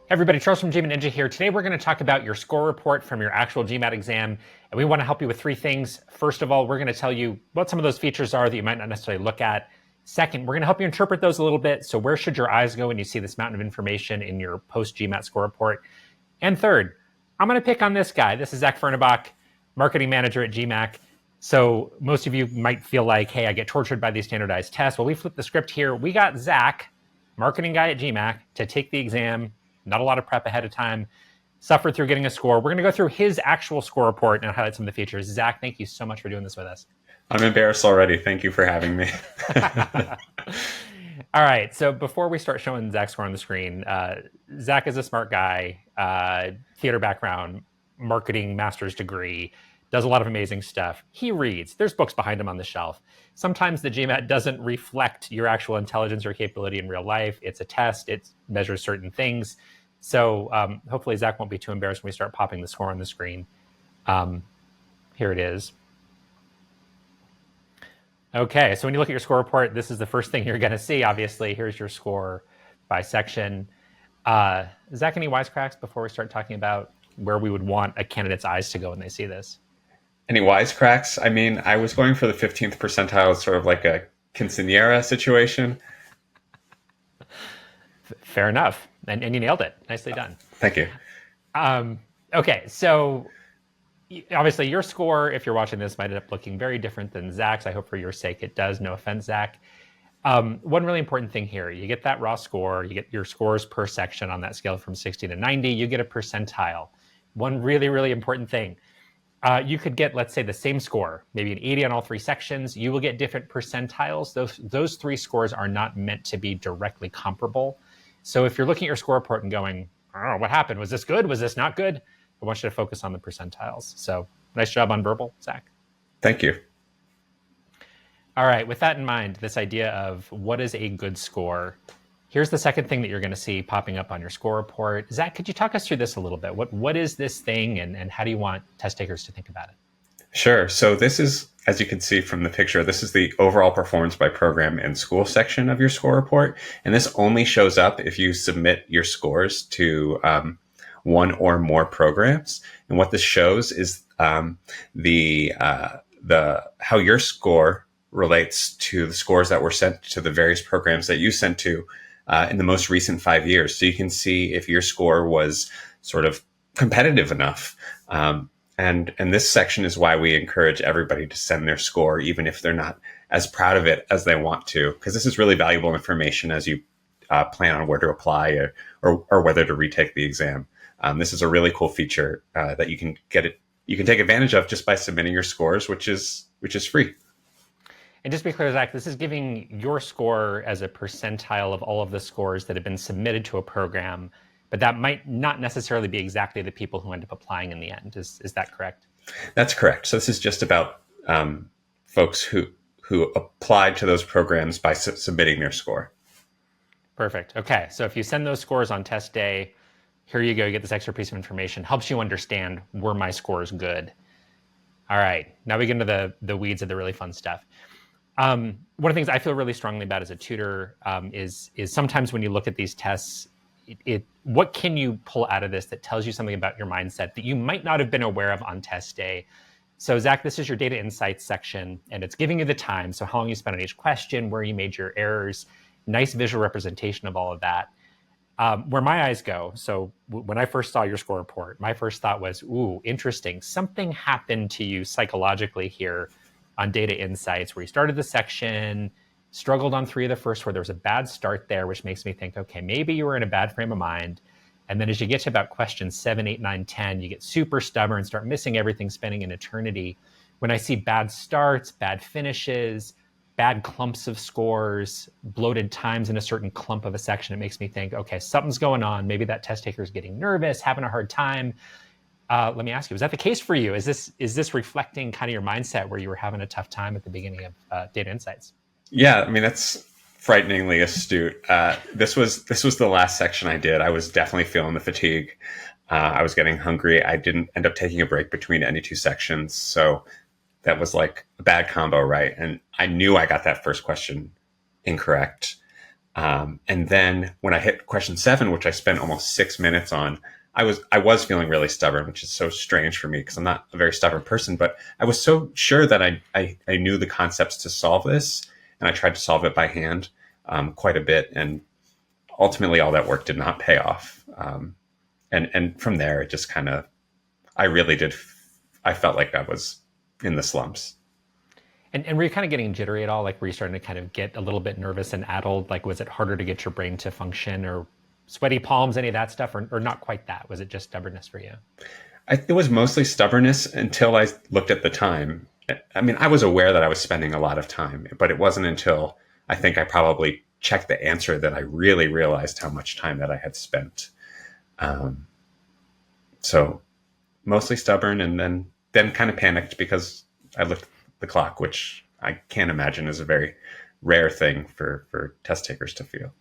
Everybody, Charles from GMAT Ninja here. Today we're going to talk about your score report from your actual GMAT exam, and we want to help you with three things. First of all, we're going to tell you what some of those features are that you might not necessarily look at. Second, we're going to help you interpret those a little bit. So where should your eyes go when you see this mountain of information in your post-GMAT score report? And third, I'm going to pick on this guy. This is Zach Fernebach, marketing manager at GMAC. So most of you might feel like, hey, I get tortured by these standardized tests. Well, we flipped the script here. We got Zach, marketing guy at GMAC, to take the exam. Not a lot of prep ahead of time, suffered through getting a score. We're going to go through his actual score report and highlight some of the features. Zach, thank you so much for doing this with us. I'm embarrassed already. Thank you for having me. All right. So before we start showing Zach's score on the screen, Zach is a smart guy, theater background, marketing master's degree, does a lot of amazing stuff. He reads. There's books behind him on the shelf. Sometimes the GMAT doesn't reflect your actual intelligence or capability in real life. It's a test. It measures certain things. So hopefully Zach won't be too embarrassed when we start popping the score on the screen. Here it is. Okay, so when you look at your score report, this is the first thing you're going to see, obviously. Here's your score by section. Zach, any wisecracks before we start talking about where we would want a candidate's eyes to go when they see this? Any wisecracks? I mean, I was going for the 15th percentile, sort of like a quinceanera situation. Fair enough. And you nailed it. Nicely done. Thank you. Okay, so obviously your score, if you're watching this, might end up looking very different than Zach's. I hope for your sake it does. No offense, Zach. One really important thing here, you get that raw score, you get your scores per section on that scale from 60 to 90, you get a percentile. One really, really important thing, you could get, let's say, the same score, maybe an 80 on all three sections. You will get different percentiles. Those three scores are not meant to be directly comparable. So if you're looking at your score report and going, oh, what happened? Was this good? Was this not good? I want you to focus on the percentiles. So nice job on verbal, Zach. Thank you. All right, with that in mind, this idea of what is a good score, here's the second thing that you're going to see popping up on your score report. Zach, could you talk us through this a little bit? What is this thing, and how do you want test takers to think about it? Sure. So this is, as you can see from the picture, this is the overall performance by program and school section of your score report. And this only shows up if you submit your scores to one or more programs. And what this shows is how your score relates to the scores that were sent to the various programs that you sent to in the most recent 5 years. So you can see if your score was sort of competitive enough. And this section is why we encourage everybody to send their score, even if they're not as proud of it as they want to, because this is really valuable information as you plan on where to apply or whether to retake the exam. This is a really cool feature that you can take advantage of just by submitting your scores, which is free. And just to be clear, Zach, this is giving your score as a percentile of all of the scores that have been submitted to a program, but that might not necessarily be exactly the people who end up applying in the end. Is that correct? That's correct. So this is just about folks who applied to those programs by submitting their score. Perfect. Okay, so if you send those scores on test day, here you go, you get this extra piece of information, helps you understand, were my scores good? All right, now we get into the weeds of the really fun stuff. One of the things I feel really strongly about as a tutor is sometimes when you look at these tests, what can you pull out of this that tells you something about your mindset that you might not have been aware of on test day? So Zach, this is your data insights section, and it's giving you the time, so how long you spent on each question, where you made your errors, nice visual representation of all of that. Where my eyes go, so when I first saw your score report, my first thought was, ooh, interesting. Something happened to you psychologically here on data insights where you started the section, struggled on 3 of the first 4. There was a bad start there, which makes me think, okay, maybe you were in a bad frame of mind. And then as you get to about questions 7, 8, 9, 10, you get super stubborn, start missing everything, spending an eternity. When I see bad starts, bad finishes, bad clumps of scores, bloated times in a certain clump of a section, it makes me think, okay, something's going on. Maybe that test taker is getting nervous, having a hard time. Let me ask you, is that the case for you? Is this reflecting kind of your mindset where you were having a tough time at the beginning of data insights? Yeah, I mean, that's frighteningly astute. This was the last section I did. I was definitely feeling the fatigue. I was getting hungry. I didn't end up taking a break between any 2 sections. So that was like a bad combo, right? And I knew I got that first question incorrect. And then when I hit question 7, which I spent almost 6 minutes on, I was feeling really stubborn, which is so strange for me because I'm not a very stubborn person. But I was so sure that I knew the concepts to solve this, and I tried to solve it by hand quite a bit, and ultimately all that work did not pay off. And from there, it just kind of I really did. I felt like I was in the slumps. And were you kind of getting jittery at all? Like, were you starting to kind of get a little bit nervous and addled? Like, was it harder to get your brain to function, or sweaty palms, any of that stuff, or not quite that? Was it just stubbornness for you? It was mostly stubbornness until I looked at the time. I mean, I was aware that I was spending a lot of time, but it wasn't until I think I probably checked the answer that I really realized how much time that I had spent. Um, so mostly stubborn, and then kind of panicked because I looked at the clock, which I can't imagine is a very rare thing for test takers to feel.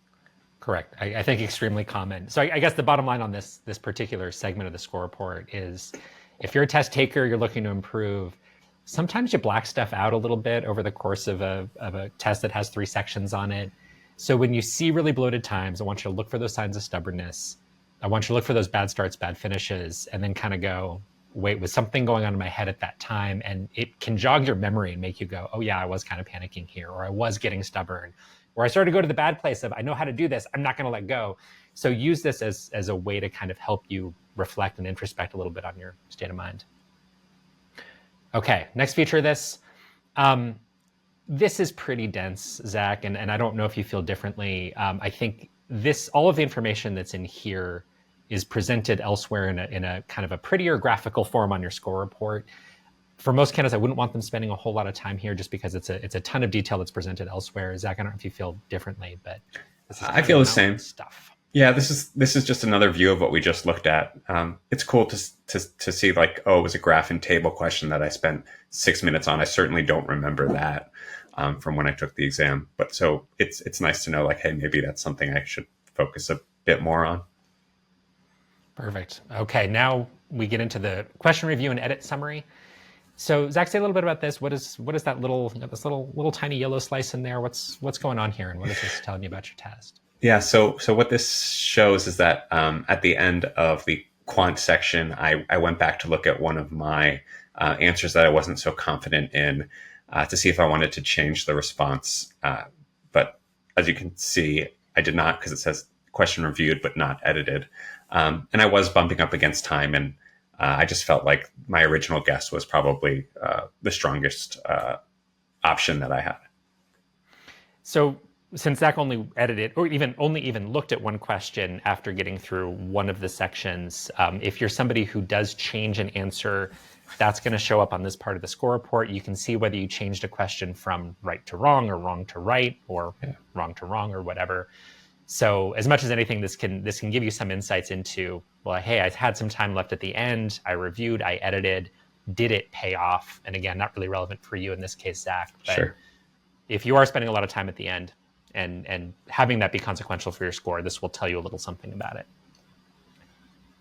Correct. I think extremely common. So I guess the bottom line on this particular segment of the score report is, if you're a test taker, you're looking to improve, sometimes you black stuff out a little bit over the course of a test that has 3 sections on it. So when you see really bloated times, I want you to look for those signs of stubbornness. I want you to look for those bad starts, bad finishes, and then kind of go, wait, was something going on in my head at that time? And it can jog your memory and make you go, oh yeah, I was kind of panicking here, or I was getting stubborn, or I started to go to the bad place of, I know how to do this, I'm not going to let go. So use this as a way to kind of help you reflect and introspect a little bit on your state of mind. Okay, next feature of this. This is pretty dense, Zach, and I don't know if you feel differently. I think all of the information that's in here is presented elsewhere in a kind of a prettier graphical form on your score report. For most candidates, I wouldn't want them spending a whole lot of time here just because it's a ton of detail that's presented elsewhere. Zach, I don't know if you feel differently, but this is I feel the same stuff. Yeah, this is just another view of what we just looked at. It's cool to see, like, oh, it was a graph and table question that I spent 6 minutes on. I certainly don't remember that from when I took the exam, but so it's nice to know, like, hey, maybe that's something I should focus a bit more on. Perfect. Okay, now we get into the question review and edit summary. So Zach, say a little bit about this. What is that this little tiny yellow slice in there? What's going on here, and what is this telling you about your test? Yeah, so what this shows is that at the end of the quant section, I went back to look at one of my answers that I wasn't so confident in to see if I wanted to change the response. But as you can see, I did not, because it says question reviewed but not edited. And I was bumping up against time, and I just felt like my original guess was probably the strongest option that I had. So since Zach only edited, or only even looked at one question after getting through one of the sections, if you're somebody who does change an answer, that's going to show up on this part of the score report. You can see whether you changed a question from right to wrong, or wrong to right, or wrong to wrong, or whatever. So as much as anything, this can give you some insights into, well, hey, I had some time left at the end. I reviewed, I edited. Did it pay off? And again, not really relevant for you in this case, Zach. But sure. If you are spending a lot of time at the end and having that be consequential for your score, this will tell you a little something about it.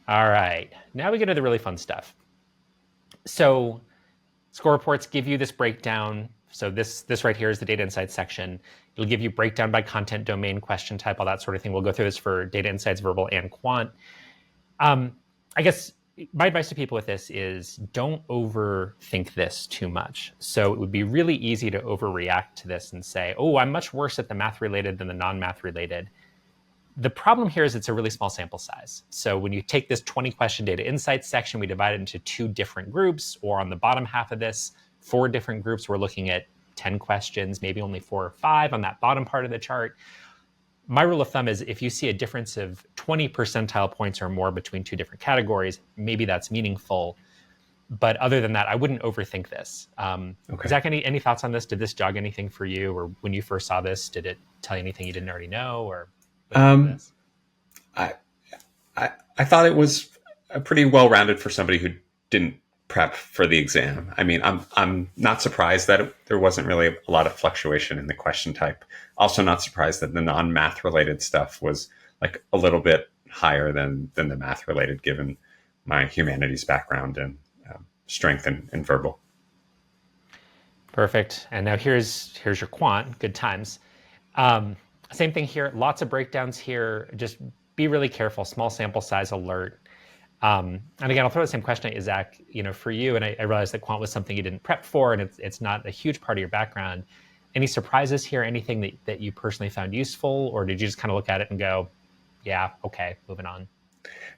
All right, now we get to the really fun stuff. So score reports give you this breakdown. So this right here is the data insights section. It'll give you breakdown by content, domain, question type, all that sort of thing. We'll go through this for data insights, verbal, and quant. I guess my advice to people with this is, don't overthink this too much. So it would be really easy to overreact to this and say, oh, I'm much worse at the math related than the non-math related. The problem here is it's a really small sample size. So when you take this 20 question data insights section, we divide it into 2 different groups, or on the bottom half of this, 4 different groups. We're looking at 10 questions, maybe only 4 or 5 on that bottom part of the chart. My rule of thumb is, if you see a difference of 20 percentile points or more between 2 different categories, maybe that's meaningful. But other than that, I wouldn't overthink this. Okay. Zach, any thoughts on this? Did this jog anything for you? Or when you first saw this, did it tell you anything you didn't already know? Or I thought it was pretty well-rounded for somebody who didn't prep for the exam. I mean, I'm not surprised that there wasn't really a lot of fluctuation in the question type. Also not surprised that the non-math related stuff was like a little bit higher than the math related, given my humanities background and strength in verbal. Perfect. And now here's your quant. Good times. Same thing here. Lots of breakdowns here. Just be really careful. Small sample size alert. And again, I'll throw the same question at you, Zach. For you, and I realized that quant was something you didn't prep for, and it's not a huge part of your background. Any surprises here? Anything that you personally found useful, or did you just kind of look at it and go, "Yeah, okay, moving on"?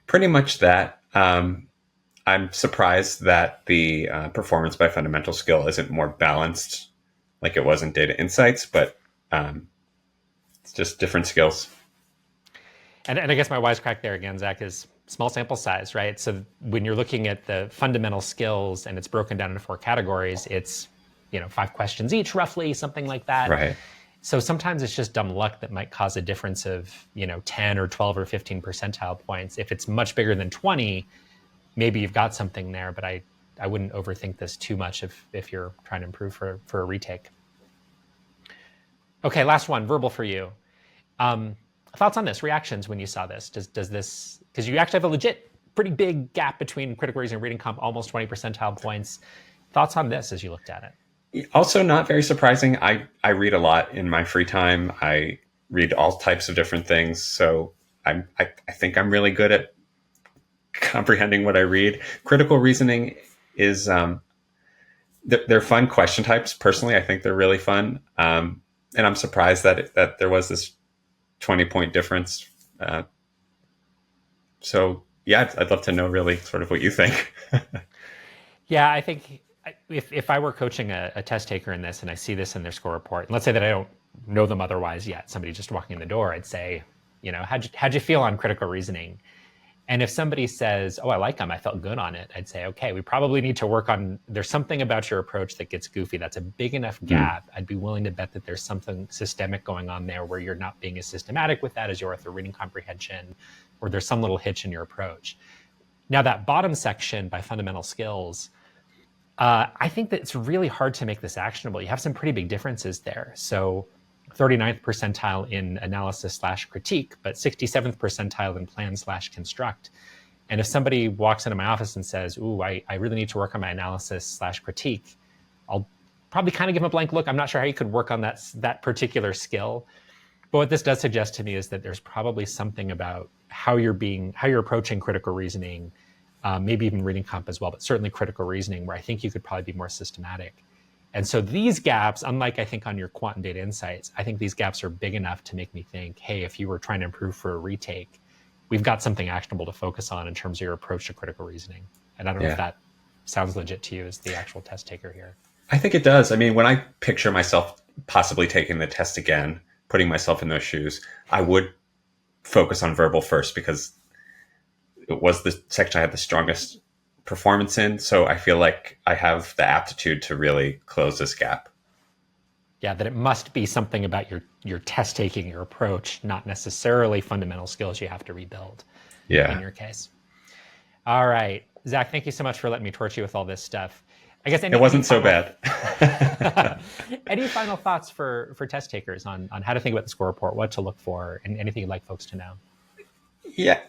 Pretty much that. I'm surprised that the performance by fundamental skill isn't more balanced like it was in data insights, but it's just different skills. And I guess my wisecrack there again, Zach, is small sample size, right? So when you're looking at the fundamental skills and it's broken down into 4 categories, it's 5 questions each, roughly, something like that. Right. So sometimes it's just dumb luck that might cause a difference of 10 or 12 or 15 percentile points. If it's much bigger than 20, maybe you've got something there, but I wouldn't overthink this too much if you're trying to improve for a retake. Okay, last one, verbal for you. Thoughts on this, reactions when you saw this? Does this, because you actually have a legit pretty big gap between critical reasoning and reading comp, almost 20 percentile points. Thoughts on this as you looked at it? Also not very surprising. I read a lot in my free time. I read all types of different things. So I think I'm really good at comprehending what I read. Critical reasoning is, they're fun question types. Personally, I think they're really fun. And I'm surprised that there was this 20-point difference. So yeah, I'd love to know really sort of what you think. Yeah, I think if I were coaching a test taker in this and I see this in their score report, and let's say that I don't know them otherwise yet, somebody just walking in the door, I'd say, how'd you feel on critical reasoning? And if somebody says, oh, I like them, I felt good on it, I'd say, okay, we probably need to work on, there's something about your approach that gets goofy. That's a big enough gap. I'd be willing to bet that there's something systemic going on there where you're not being as systematic with that as you are with the reading comprehension, or there's some little hitch in your approach. Now that bottom section by fundamental skills, I think that it's really hard to make this actionable. You have some pretty big differences there. So 39th percentile in analysis/critique, but 67th percentile in plan/construct. And if somebody walks into my office and says, ooh, I really need to work on my analysis/critique, I'll probably kind of give them a blank look. I'm not sure how you could work on that particular skill. But what this does suggest to me is that there's probably something about how you're approaching critical reasoning, maybe even reading comp as well, but certainly critical reasoning, where I think you could probably be more systematic. And so these gaps, unlike I think on your quant and data insights, I think these gaps are big enough to make me think, hey, if you were trying to improve for a retake, we've got something actionable to focus on in terms of your approach to critical reasoning. And I don't know if that sounds legit to you as the actual test taker here. I think it does. I mean, when I picture myself possibly taking the test again, putting myself in those shoes, I would focus on verbal first because it was the section I had the strongest performance in. So I feel like I have the aptitude to really close this gap. Yeah, that it must be something about your test taking, your approach, not necessarily fundamental skills you have to rebuild in your case. All right. Zach, thank you so much for letting me torture you with all this stuff. I guess it wasn't so bad. Any final thoughts for test takers on how to think about the score report, what to look for, and anything you'd like folks to know? Yeah.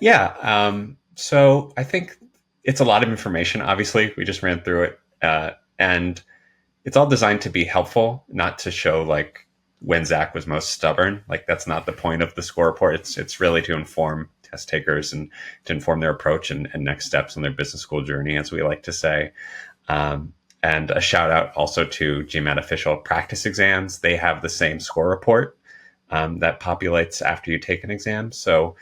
So I think it's a lot of information. Obviously, we just ran through it, and it's all designed to be helpful, not to show like when Zach was most stubborn. Like that's not the point of the score report. It's really to inform test takers and to inform their approach and next steps on their business school journey, as we like to say. And a shout out also to GMAT official practice exams. They have the same score report that populates after you take an exam. So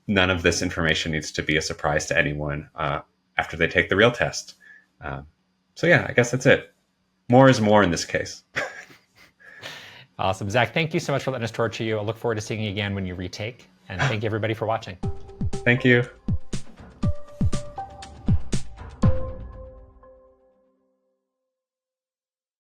none of this information needs to be a surprise to anyone after they take the real test. So yeah, I guess that's it. More is more in this case. Awesome. Zach, thank you so much for letting us torture you. I look forward to seeing you again when you retake. And thank you everybody for watching. Thank you.